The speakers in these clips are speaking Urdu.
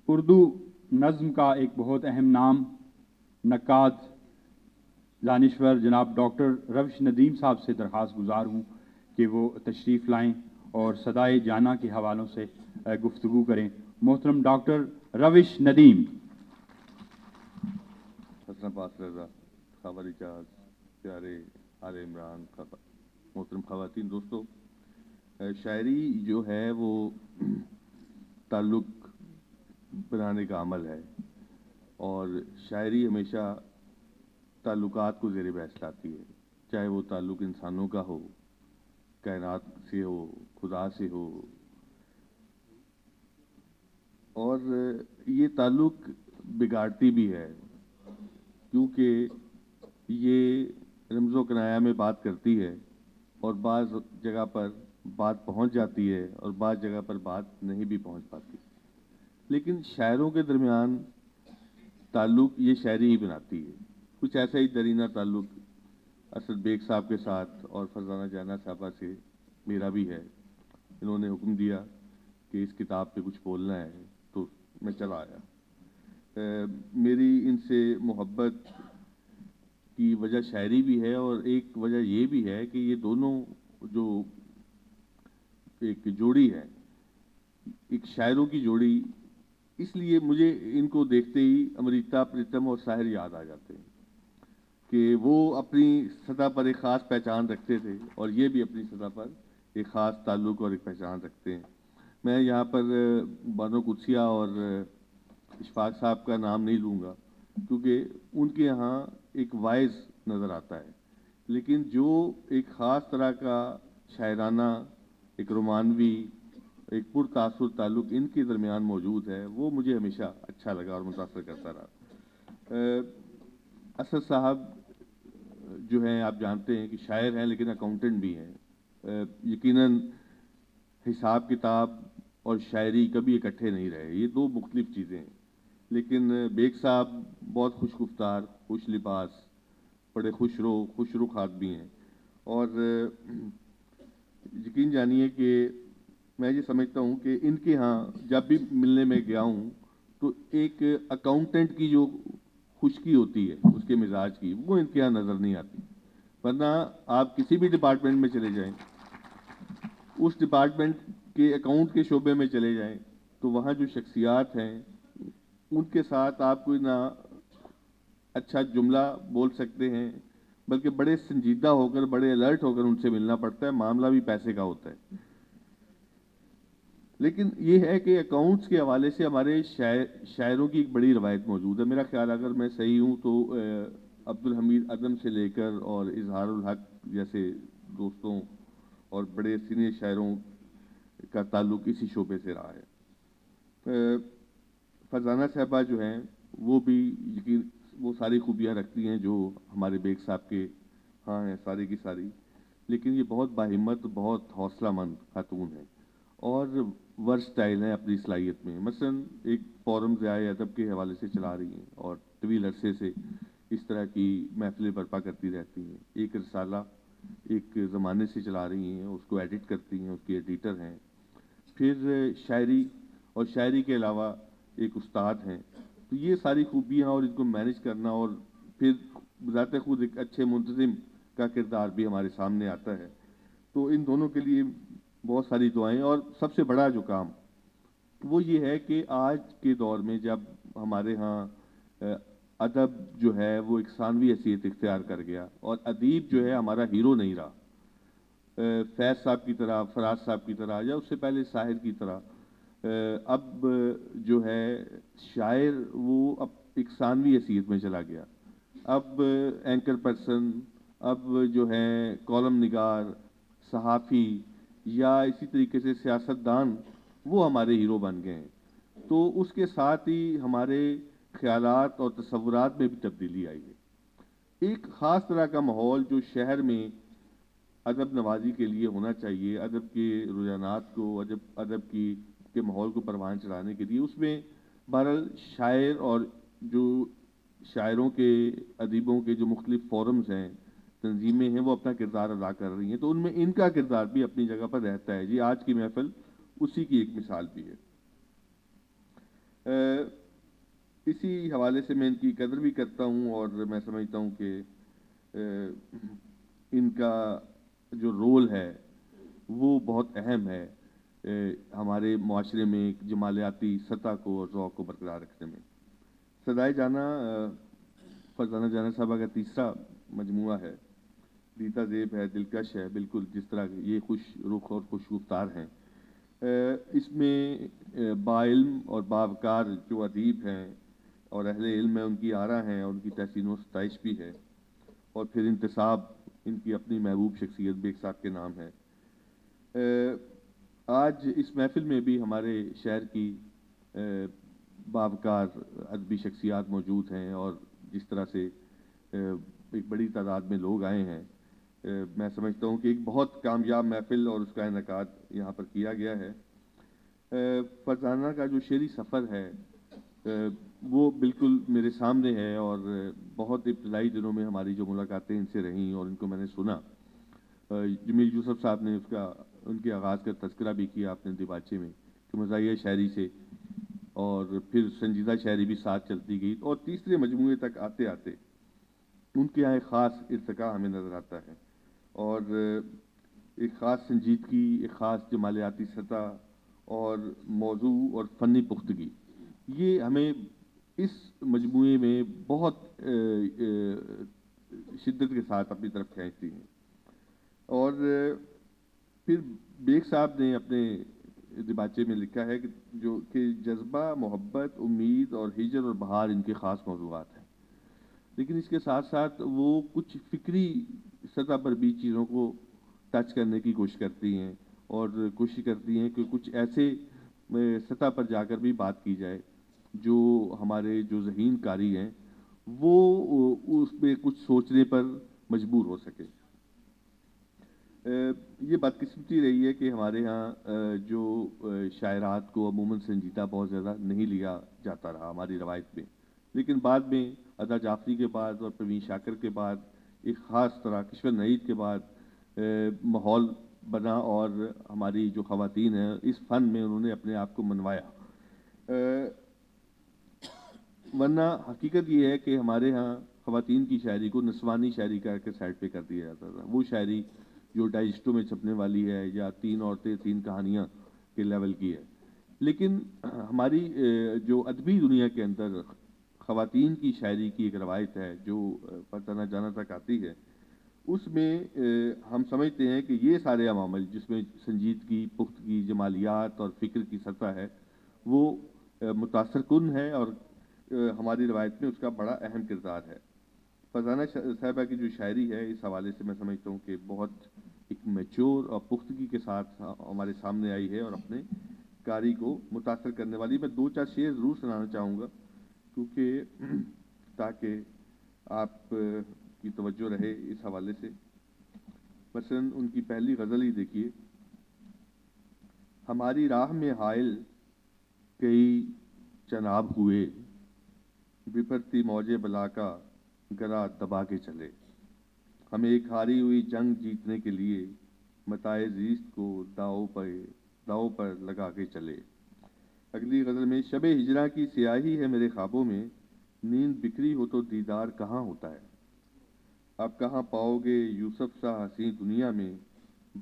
اردو نظم کا ایک بہت اہم نام نقاد دانشور جناب ڈاکٹر روش ندیم صاحب سے درخواست گزار ہوں کہ وہ تشریف لائیں اور صدائے جانا کے حوالوں سے گفتگو کریں۔ محترم ڈاکٹر روش ندیم۔ حسن پاس رضا، خاور اجاز، پیارے آل عمران، محترم خواتین، دوستو، شاعری جو ہے وہ تعلق بنانے کا عمل ہے، اور شاعری ہمیشہ تعلقات کو زیر بحث لاتی ہے، چاہے وہ تعلق انسانوں کا ہو، کائنات سے ہو، خدا سے ہو، اور یہ تعلق بگاڑتی بھی ہے، کیونکہ یہ رمز و کنایہ میں بات کرتی ہے اور بعض جگہ پر بات پہنچ جاتی ہے اور بعض جگہ پر بات نہیں بھی پہنچ پاتی، لیکن شاعروں کے درمیان تعلق یہ شاعری ہی بناتی ہے۔ کچھ ایسا ہی درینہ تعلق اسد بیگ صاحب کے ساتھ اور فرزانہ جانا صاحبہ سے میرا بھی ہے۔ انہوں نے حکم دیا کہ اس کتاب پہ کچھ بولنا ہے تو میں چلا آیا۔ میری ان سے محبت کی وجہ شاعری بھی ہے، اور ایک وجہ یہ بھی ہے کہ یہ دونوں جو ایک جوڑی ہے، ایک شاعروں کی جوڑی، اس لیے مجھے ان کو دیکھتے ہی امریتا پریتم اور ساحر یاد آ جاتے ہیں کہ وہ اپنی سطح پر ایک خاص پہچان رکھتے تھے اور یہ بھی اپنی سطح پر ایک خاص تعلق اور ایک پہچان رکھتے ہیں۔ میں یہاں پر بانو قدسیہ اور اشفاق صاحب کا نام نہیں لوں گا کیونکہ ان کے یہاں ایک وائز نظر آتا ہے، لیکن جو ایک خاص طرح کا شاعرانہ، ایک رومانوی، ایک پرتاثر تعلق ان کے درمیان موجود ہے، وہ مجھے ہمیشہ اچھا لگا اور متاثر کرتا رہا۔ اسد صاحب جو ہیں، آپ جانتے ہیں کہ شاعر ہیں لیکن اکاؤنٹنٹ بھی ہیں۔ یقیناً حساب کتاب اور شاعری کبھی اکٹھے نہیں رہے، یہ دو مختلف چیزیں ہیں، لیکن بیگ صاحب بہت خوش گفتار، خوش لباس، بڑے خوش رخ آدمی ہیں، اور یقین جانیے کہ میں یہ سمجھتا ہوں کہ ان کے ہاں جب بھی ملنے میں گیا ہوں تو ایک اکاؤنٹنٹ کی جو خشکی ہوتی ہے اس کے مزاج کی، وہ ان کے یہاں نظر نہیں آتی، ورنہ آپ کسی بھی ڈپارٹمنٹ میں چلے جائیں، اس ڈپارٹمنٹ کے اکاؤنٹ کے شعبے میں چلے جائیں تو وہاں جو شخصیات ہیں ان کے ساتھ آپ کوئی نہ اچھا جملہ بول سکتے ہیں، بلکہ بڑے سنجیدہ ہو کر، بڑے الرٹ ہو کر ان سے ملنا پڑتا ہے، معاملہ بھی پیسے کا ہوتا ہے۔ لیکن یہ ہے کہ اکاؤنٹس کے حوالے سے ہمارے شاعروں کی ایک بڑی روایت موجود ہے۔ میرا خیال اگر میں صحیح ہوں تو عبدالحمید عدم سے لے کر اور اظہار الحق جیسے دوستوں اور بڑے سینئر شاعروں کا تعلق اسی شعبے سے رہا ہے۔ فرزانہ صاحبہ جو ہیں وہ بھی وہ ساری خوبیاں رکھتی ہیں جو ہمارے بیگ صاحب کے ہاں ہیں، ساری کی ساری، لیکن یہ بہت باہمت، بہت حوصلہ مند خاتون ہیں اور ورسٹائل ہیں اپنی صلاحیت میں۔ مثلا ایک فورم ضیاء ادب کے حوالے سے چلا رہی ہیں اور طویل عرصے سے اس طرح کی محفلیں برپا کرتی رہتی ہیں۔ ایک رسالہ ایک زمانے سے چلا رہی ہیں، اس کو ایڈٹ کرتی ہیں، اس کی ایڈیٹر ہیں۔ پھر شاعری، اور شاعری کے علاوہ ایک استاد ہیں۔ تو یہ ساری خوبیاں اور ان کو مینج کرنا، اور پھر بذات خود ایک اچھے منتظم کا کردار بھی ہمارے سامنے آتا ہے۔ تو ان دونوں کے لیے بہت ساری دعائیں، اور سب سے بڑا جو کام وہ یہ ہے کہ آج کے دور میں جب ہمارے ہاں ادب جو ہے وہ ایک ثانوی حیثیت اختیار کر گیا اور ادیب جو ہے ہمارا ہیرو نہیں رہا، فیض صاحب کی طرح، فراز صاحب کی طرح، یا اس سے پہلے ساحر کی طرح، اب جو ہے شاعر وہ اب ایک ثانوی حیثیت میں چلا گیا۔ اب اینکر پرسن، اب جو ہے کالم نگار، صحافی، یا اسی طریقے سے سیاستدان، وہ ہمارے ہیرو بن گئے ہیں۔ تو اس کے ساتھ ہی ہمارے خیالات اور تصورات میں بھی تبدیلی آئی ہے۔ ایک خاص طرح کا ماحول جو شہر میں ادب نوازی کے لیے ہونا چاہیے، ادب کے رجحانات کو، ادب کے ماحول کو پروان چڑھانے کے لیے، اس میں بہرحال شاعر اور جو شاعروں کے، ادیبوں کے جو مختلف فورمز ہیں، تنظیمیں ہیں، وہ اپنا کردار ادا کر رہی ہیں، تو ان میں ان کا کردار بھی اپنی جگہ پر رہتا ہے۔ جی آج کی محفل اسی کی ایک مثال بھی ہے۔ اسی حوالے سے میں ان کی قدر بھی کرتا ہوں اور میں سمجھتا ہوں کہ ان کا جو رول ہے وہ بہت اہم ہے ہمارے معاشرے میں ایک جمالیاتی سطح کو اور ذوق کو برقرار رکھنے میں۔ سدائے جانا فرزانہ جانا صاحبہ کا تیسرا مجموعہ ہے۔ دیتا زیب ہے، دلکش ہے، بالکل جس طرح یہ خوش رخ اور خوش گفتار ہیں۔ اس میں باعلم اور باوقار جو ادیب ہیں اور اہل علم ہیں، ان کی آرا ہیں اور ان کی تحسین و ستائش بھی ہے، اور پھر انتصاب ان کی اپنی محبوب شخصیت بیگ صاحب کے نام ہے۔ آج اس محفل میں بھی ہمارے شہر کی باوقار ادبی شخصیات موجود ہیں، اور جس طرح سے ایک بڑی تعداد میں لوگ آئے ہیں، میں سمجھتا ہوں کہ ایک بہت کامیاب محفل اور اس کا انعقاد یہاں پر کیا گیا ہے۔ فرزانہ کا جو شعری سفر ہے وہ بالکل میرے سامنے ہے، اور بہت ابتدائی دنوں میں ہماری جو ملاقاتیں ان سے رہیں اور ان کو میں نے سنا، جمیل یوسف صاحب نے ان کے آغاز کا تذکرہ بھی کیا اپنے دیباچے میں کہ مزاحیہ شاعری سے، اور پھر سنجیدہ شاعری بھی ساتھ چلتی گئی، اور تیسرے مجموعے تک آتے آتے ان کے یہاں ایک خاص ارتقاء ہمیں نظر آتا ہے، اور ایک خاص سنجیدگی، ایک خاص جمالیاتی سطح اور موضوع اور فنی پختگی، یہ ہمیں اس مجموعے میں بہت شدت کے ساتھ اپنی طرف کھینچتی ہیں۔ اور پھر بیگ صاحب نے اپنے دیباچے میں لکھا ہے کہ جذبہ، محبت، امید اور ہجر اور بہار ان کے خاص موضوعات ہیں، لیکن اس کے ساتھ ساتھ وہ کچھ فکری سطح پر بھی چیزوں کو ٹچ کرنے کی کوشش کرتی ہیں، اور کوشش کرتی ہیں کہ کچھ ایسے سطح پر جا کر بھی بات کی جائے جو ہمارے جو ذہین قاری ہیں وہ اس پہ کچھ سوچنے پر مجبور ہو سکے۔ یہ بدقسمتی رہی ہے کہ ہمارے ہاں جو شاعرات کو عموماً سنجیدہ بہت زیادہ نہیں لیا جاتا رہا ہماری روایت میں، لیکن بعد میں ادا جعفری کے بعد اور پروین شاکر کے بعد ایک خاص طرح کشور نعید کے بعد ماحول بنا، اور ہماری جو خواتین ہیں اس فن میں انہوں نے اپنے آپ کو منوایا۔ ورنہ حقیقت یہ ہے کہ ہمارے ہاں خواتین کی شاعری کو نسوانی شاعری کر کے سائڈ پہ کر دیا جاتا تھا، وہ شاعری جو ڈائجسٹوں میں چھپنے والی ہے یا 3 عورتیں 3 کہانیاں کے لیول کی ہے۔ لیکن ہماری جو ادبی دنیا کے اندر خواتین کی شاعری کی ایک روایت ہے جو فرزانہ جانا تک آتی ہے، اس میں ہم سمجھتے ہیں کہ یہ سارے عوامل جس میں سنجیدگی، پختگی، جمالیات اور فکر کی سطح ہے وہ متاثر کن ہے، اور ہماری روایت میں اس کا بڑا اہم کردار ہے۔ فرزانہ صاحبہ کی جو شاعری ہے اس حوالے سے میں سمجھتا ہوں کہ بہت ایک میچور اور پختگی کے ساتھ ہمارے سامنے آئی ہے، اور اپنے قاری کو متاثر کرنے والی۔ میں 2-4 شعر ضرور سنانا چاہوں گا کیونکہ تاکہ آپ کی توجہ رہے اس حوالے سے۔ مثلاً ان کی پہلی غزل ہی دیکھیے: ہماری راہ میں حائل کئی چناب ہوئے، بپھرتی موج بلا کا گرا دبا کے چلے، ہمیں ایک ہاری ہوئی جنگ جیتنے کے لیے متاع زیست کو داؤ پر لگا کے چلے۔ اگلی غزل میں: شب ہجراں کی سیاہی ہے میرے خوابوں میں، نیند بکھری ہو تو دیدار کہاں ہوتا ہے، اب کہاں پاؤ گے یوسف سا حسین دنیا میں،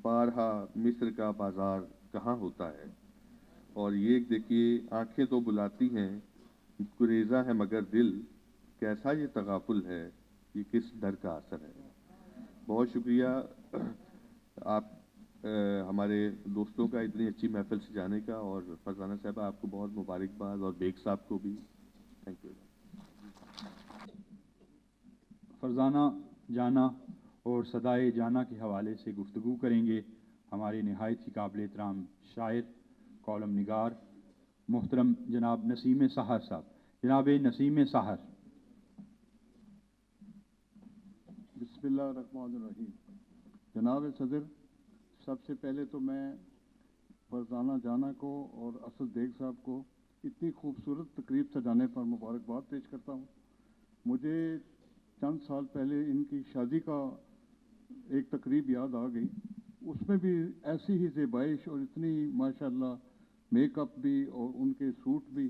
بارہا مصر کا بازار کہاں ہوتا ہے۔ اور یہ دیکھیے: آنکھیں تو بلاتی ہیں گریزاں ہے مگر دل، کیسا یہ تغافل ہے، یہ کس ڈر کا اثر ہے۔ بہت شکریہ آپ ہمارے دوستوں کا اتنی اچھی محفل سے جانے کا، اور فرزانہ صاحبہ آپ کو بہت مبارکباد، اور بیگ صاحب کو بھی تھینک یو۔ فرزانہ جانا اور سدائے جانا کے حوالے سے گفتگو کریں گے ہمارے نہایت ہی قابل احترام شاعر، کالم نگار، محترم جناب نسیم سحر صاحب۔ جناب نسیم سحر۔ بسم اللہ الرحمن الرحیم۔ جناب صدر، سب سے پہلے تو میں فرزانہ جانا کو اور اسد بیگ صاحب کو اتنی خوبصورت تقریب سجانے پر مبارکباد پیش کرتا ہوں۔ مجھے چند سال پہلے ان کی شادی کا ایک تقریب یاد آ گئی، اس میں بھی ایسی ہی زیبائش اور اتنی ماشاءاللہ میک اپ بھی اور ان کے سوٹ بھی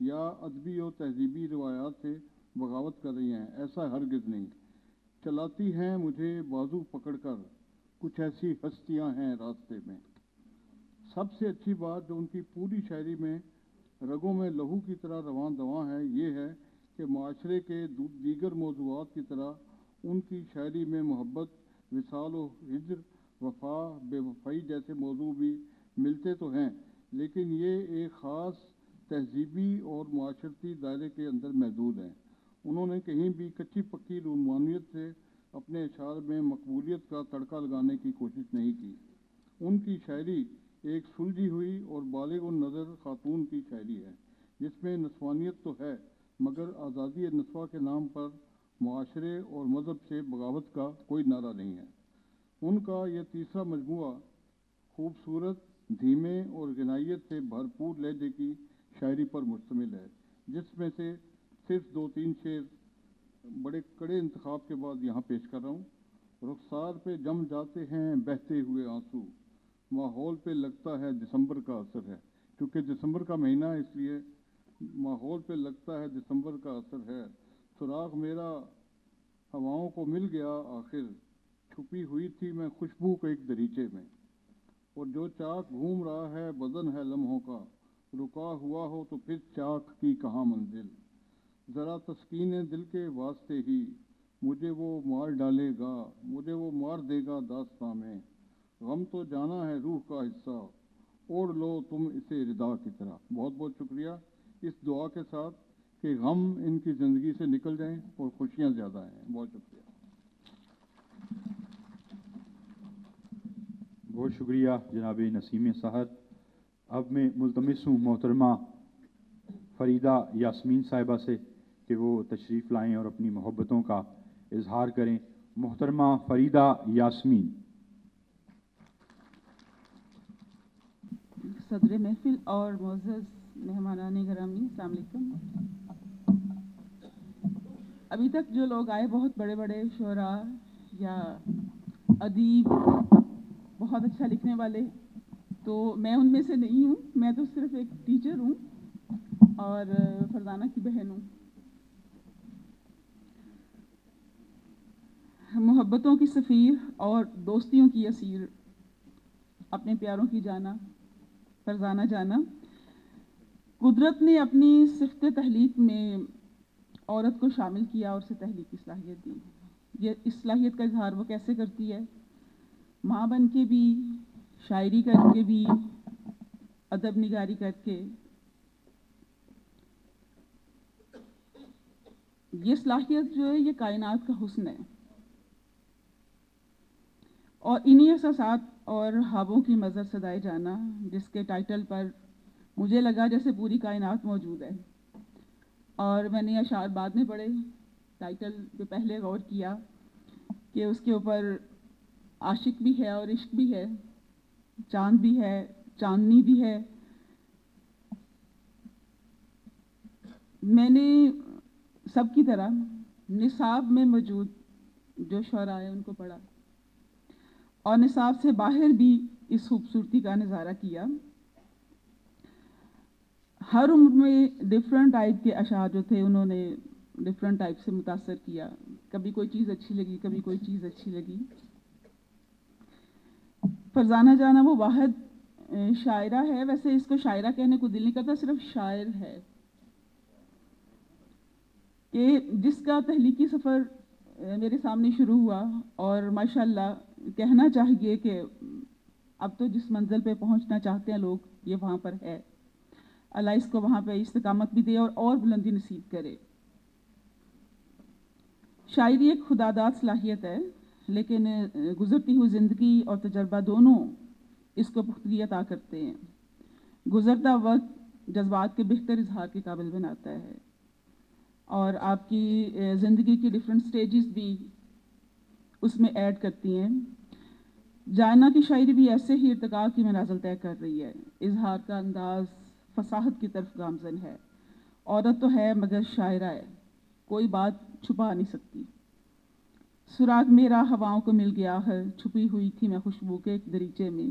یا ادبی اور تہذیبی روایات سے بغاوت کر رہی ہیں، ایسا ہرگز نہیں۔ چلاتی ہیں مجھے بازو پکڑ کر، کچھ ایسی ہستیاں ہیں راستے میں۔ سب سے اچھی بات جو ان کی پوری شاعری میں رگوں میں لہو کی طرح رواں دواں ہے، یہ ہے کہ معاشرے کے دیگر موضوعات کی طرح ان کی شاعری میں محبت، وصال و ہجر، وفا، بے وفائی جیسے موضوع بھی ملتے تو ہیں، لیکن یہ ایک خاص تہذیبی اور معاشرتی دائرے کے اندر محدود ہیں۔ انہوں نے کہیں بھی کچی پکی رومانویت سے اپنے اشعار میں مقبولیت کا تڑکا لگانے کی کوشش نہیں کی۔ ان کی شاعری ایک سلجھی ہوئی اور بالغ النظر خاتون کی شاعری ہے، جس میں نسوانیت تو ہے مگر آزادی نسواں کے نام پر معاشرے اور مذہب سے بغاوت کا کوئی نعرہ نہیں ہے۔ ان کا یہ تیسرا مجموعہ خوبصورت، دھیمے اور غنائیت سے بھرپور لہجے کی شاعری پر مشتمل ہے، جس میں سے صرف 2-3 شعر بڑے کڑے انتخاب کے بعد یہاں پیش کر رہا ہوں۔ رخسار پہ جم جاتے ہیں بہتے ہوئے آنسو، ماحول پہ لگتا ہے دسمبر کا اثر ہے۔ کیونکہ دسمبر کا مہینہ ہے، اس لیے ماحول پہ لگتا ہے دسمبر کا اثر ہے۔ سراغ میرا ہواؤں کو مل گیا آخر، چھپی ہوئی تھی میں خوشبو کے ایک دریچے میں۔ اور جو چاک گھوم رہا ہے بدن ہے لمحوں کا، رکا ہوا ہو تو پھر چاک کی کہاں منزل۔ ذرا تسکین دل کے واسطے ہی مجھے وہ مار ڈالے گا، مجھے وہ مار دے گا داستاں میں۔ غم تو جانا ہے روح کا حصہ، اوڑھ لو تم اسے ردا کی طرح۔ بہت بہت شکریہ، اس دعا کے ساتھ کہ غم ان کی زندگی سے نکل جائیں اور خوشیاں زیادہ آئیں۔ بہت شکریہ۔ بہت شکریہ جناب نسیم سحر۔ اب میں ملتمس ہوں محترمہ فریدہ یاسمین صاحبہ سے کہ وہ تشریف لائیں اور اپنی محبتوں کا اظہار کریں۔ محترمہ فریدہ یاسمین۔ صدر محفل اور معزز مہمانان گرامی، السلام علیکم۔ ابھی تک جو لوگ آئے بہت بڑے بڑے شعراء یا ادیب، بہت اچھا لکھنے والے، تو میں ان میں سے نہیں ہوں۔ میں تو صرف ایک ٹیچر ہوں اور فرزانہ کی بہن ہوں۔ محبتوں کی سفیر اور دوستیوں کی اسیر، اپنے پیاروں کی جانا، فرزانہ جانا۔ قدرت نے اپنی صفت تخلیق میں عورت کو شامل کیا اور اسے تخلیق کی صلاحیت دی۔ یہ اس صلاحیت کا اظہار وہ کیسے کرتی ہے؟ ماں بن کے بھی، شاعری کر کے بھی، ادب نگاری کر کے۔ یہ صلاحیت جو ہے یہ کائنات کا حسن ہے، اور انہی احساسات اور خوابوں کی مظہر صدائے جانا، جس کے ٹائٹل پر مجھے لگا جیسے پوری کائنات موجود ہے۔ اور میں نے اشعار بعد میں پڑھے، ٹائٹل پہ پہلے غور کیا کہ اس کے اوپر عاشق بھی ہے اور عشق بھی ہے، چاند بھی ہے، چاندنی بھی ہے۔ میں نے سب کی طرح نصاب میں موجود جو شعراء ہیں ان کو پڑھا، اور نصاب سے باہر بھی اس خوبصورتی کا نظارہ کیا۔ ہر عمر میں ڈفرینٹ ٹائپ کے اشعار جو تھے انہوں نے ڈفرینٹ ٹائپ سے متاثر کیا۔ کبھی کوئی چیز اچھی لگی، کبھی کوئی چیز اچھی لگی۔ فرزانہ جانا وہ واحد شاعرہ ہے، ویسے اس کو شاعرہ کہنے کو دل نہیں کرتا، صرف شاعر ہے، کہ جس کا تخلیقی سفر میرے سامنے شروع ہوا، اور ماشاءاللہ کہنا چاہیے کہ اب تو جس منزل پہ پہنچنا چاہتے ہیں لوگ یہ وہاں پر ہے۔ اللہ اس کو وہاں پہ استقامت بھی دے اور بلندی نصیب کرے۔ شاعری ایک خداداد صلاحیت ہے، لیکن گزرتی ہوئی زندگی اور تجربہ دونوں اس کو پختگی عطا کرتے ہیں۔ گزرتا وقت جذبات کے بہتر اظہار کے قابل بناتا ہے، اور آپ کی زندگی کی ڈفرینٹ سٹیجز بھی اس میں ایڈ کرتی ہیں۔ جائنا کی شاعری بھی ایسے ہی ارتقاء کی منازل طے کر رہی ہے۔ اظہار کا انداز فصاحت کی طرف گامزن ہے۔ عورت تو ہے مگر شاعرہ ہے، کوئی بات چھپا نہیں سکتی۔ سراغ میرا ہواؤں کو مل گیا ہے، چھپی ہوئی تھی میں خوشبو کے ایک دریچے میں۔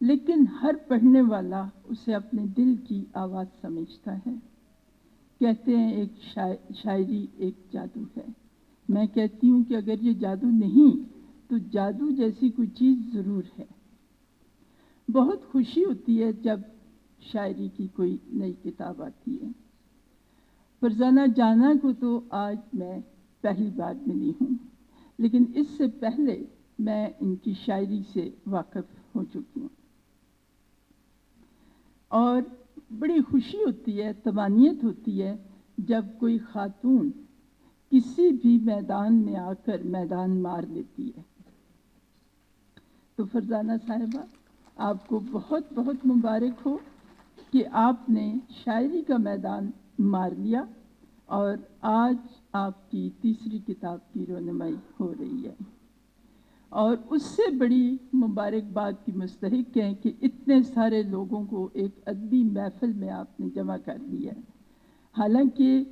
لیکن ہر پڑھنے والا اسے اپنے دل کی آواز سمجھتا ہے۔ کہتے ہیں ایک شاعری ایک جادو ہے، میں کہتی ہوں کہ اگر یہ جادو نہیں تو جادو جیسی کوئی چیز ضرور ہے۔ بہت خوشی ہوتی ہے جب شاعری کی کوئی نئی کتاب آتی ہے۔ فرزانہ جانا کو تو آج میں پہلی بار ملی ہوں، لیکن اس سے پہلے میں ان کی شاعری سے واقف ہو چکی ہوں، اور بڑی خوشی ہوتی ہے، طمانینت ہوتی ہے جب کوئی خاتون کسی بھی میدان میں آ کر میدان مار لیتی ہے۔ تو فرزانہ صاحبہ، آپ کو بہت بہت مبارک ہو کہ آپ نے شاعری کا میدان مار لیا اور آج آپ کی تیسری کتاب کی رونمائی ہو رہی ہے، اور اس سے بڑی مبارکباد کی مستحق ہیں کہ اتنے سارے لوگوں کو ایک ادبی محفل میں آپ نے جمع کر دیا ہے۔ حالانکہ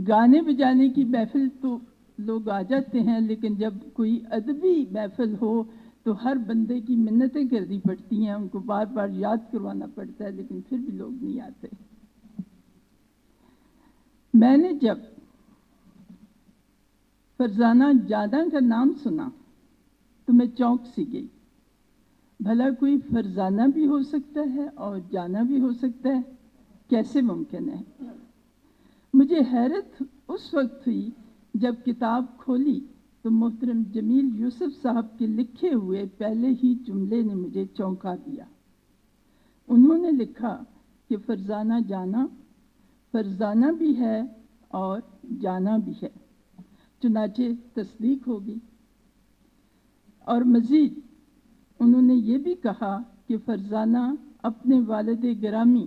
گانے بجانے کی محفل تو لوگ آ جاتے ہیں، لیکن جب کوئی ادبی محفل ہو تو ہر بندے کی منتیں کرنی پڑتی ہیں، ان کو بار بار یاد کروانا پڑتا ہے، لیکن پھر بھی لوگ نہیں آتے۔ میں نے جب فرزانہ جانا کا نام سنا تو میں چونک سی گئی، بھلا کوئی فرزانہ بھی ہو سکتا ہے اور جانا بھی ہو سکتا ہے، کیسے ممکن ہے؟ مجھے حیرت اس وقت ہوئی جب کتاب کھولی تو محترم جمیل یوسف صاحب کے لکھے ہوئے پہلے ہی جملے نے مجھے چونکا دیا۔ انہوں نے لکھا کہ فرزانہ جانا فرزانہ بھی ہے اور جانا بھی ہے، چنانچہ تصدیق ہوگی۔ اور مزید انہوں نے یہ بھی کہا کہ فرزانہ اپنے والد گرامی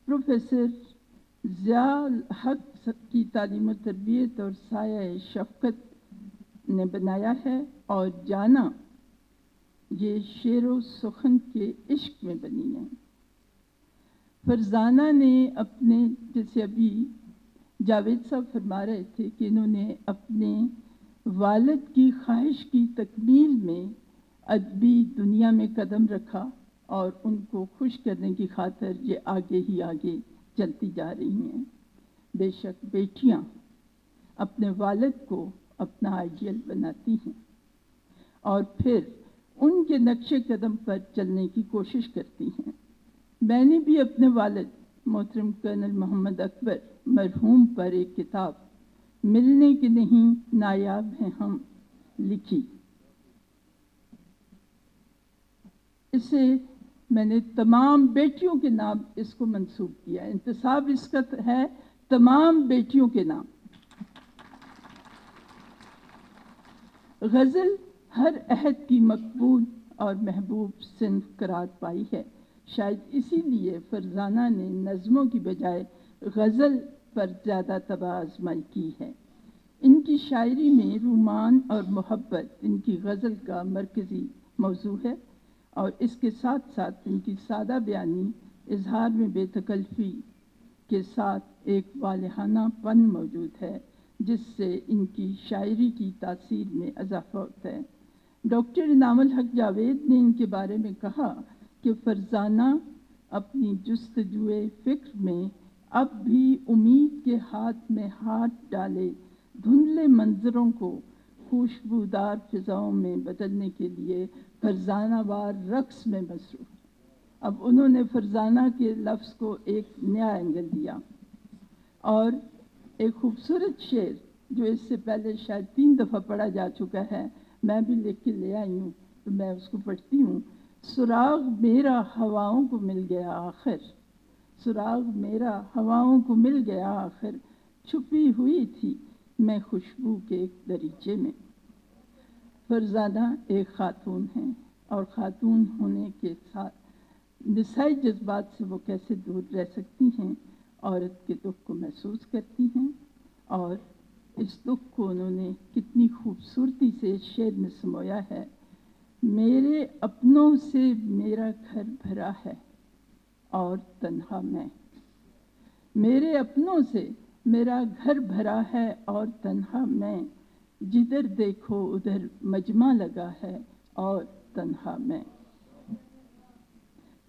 پروفیسر ضیاء الحق کی تعلیم و تربیت اور سایہ شفقت نے بنایا ہے، اور جانا یہ شعر و سخن کے عشق میں بنی ہے۔ فرزانہ نے اپنے، جیسے ابھی جاوید صاحب فرما رہے تھے کہ انہوں نے اپنے والد کی خواہش کی تکمیل میں ادبی دنیا میں قدم رکھا، اور ان کو خوش کرنے کی خاطر یہ آگے ہی آگے چلتی جا رہی ہیں۔ بے شک بیٹیاں اپنے والد کو اپنا آئیڈیل بناتی ہیں اور پھر ان کے نقش قدم پر چلنے کی کوشش کرتی ہیں۔ میں نے بھی اپنے والد محترم کرنل محمد اکبر مرحوم پر ایک کتاب ملنے کے نہیں نایاب ہیں ہم لکھی۔ اسے میں نے تمام بیٹیوں کے نام اس کو منسوب کیا، انتساب اس کا ہے تمام بیٹیوں کے نام۔ غزل ہر عہد کی مقبول اور محبوب صنف قرار پائی ہے، شاید اسی لیے فرزانہ نے نظموں کی بجائے غزل پر زیادہ طبع آزمائی کی ہے۔ ان کی شاعری میں رومان اور محبت ان کی غزل کا مرکزی موضوع ہے، اور اس کے ساتھ ساتھ ان کی سادہ بیانی، اظہار میں بے تکلفی کے ساتھ ایک والہانہ پن موجود ہے، جس سے ان کی شاعری کی تاثیر میں اضافہ ہوتا ہے۔ ڈاکٹر انعام الحق جاوید نے ان کے بارے میں کہا کہ فرزانہ اپنی جستجوئے فکر میں اب بھی امید کے ہاتھ میں ہاتھ ڈالے دھندلے منظروں کو خوشبودار فضاؤں میں بدلنے کے لیے فرزانہ وار رقص میں مصروف۔ اب انہوں نے فرزانہ کے لفظ کو ایک نیا اینگل دیا، اور ایک خوبصورت شعر جو اس سے پہلے شاید 3 دفعہ پڑھا جا چکا ہے، میں بھی لکھ کے لے آئی ہوں تو میں اس کو پڑھتی ہوں۔ سراغ میرا ہواؤں کو مل گیا آخر، سراغ میرا ہواؤں کو مل گیا آخر، چھپی ہوئی تھی میں خوشبو کے ایک دریچے میں۔ فرزانہ ایک خاتون ہیں، اور خاتون ہونے کے ساتھ نسائی جذبات سے وہ کیسے دور رہ سکتی ہیں، عورت کے دکھ کو محسوس کرتی ہیں، اور اس دکھ کو انہوں نے کتنی خوبصورتی سے اس شعر میں سمویا ہے۔ میرے اپنوں سے میرا گھر بھرا ہے اور تنہا میں، میرے اپنوں سے میرا گھر بھرا ہے اور تنہا میں، جدھر دیکھو ادھر مجمع لگا ہے اور تنہا میں۔